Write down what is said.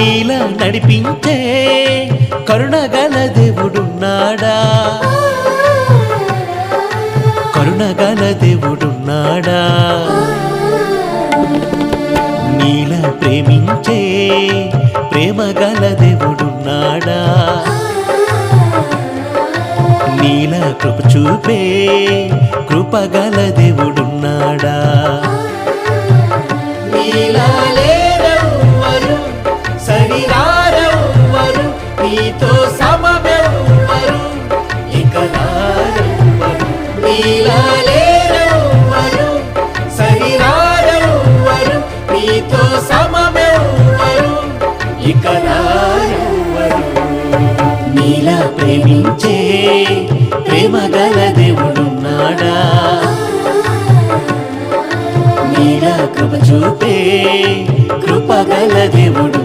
నీలా నడిపించే కరుణగల దేవుడున్నాడా, కరుణగల దేవుడున్నాడా. నీలా ప్రేమించే ప్రేమగల దేవుడున్నాడా, నీలా కృప చూపే కృపగల దేవుడున్నాడా. నీలా లేరెవ్వరు, సరిరారెవ్వరు, నీతో సమమెవ్వరు, ఇక రారెవ్వరు. నీలా లేరెవ్వరు, సరిరారెవ్వరు, నీతో సమమెవ్వరు, ఇక రారెవ్వరు. నీలా ప్రేమించే ప్రేమగల దేవుడున్నాడా, నీలా కృప చూపే కృపగల దేవుడు.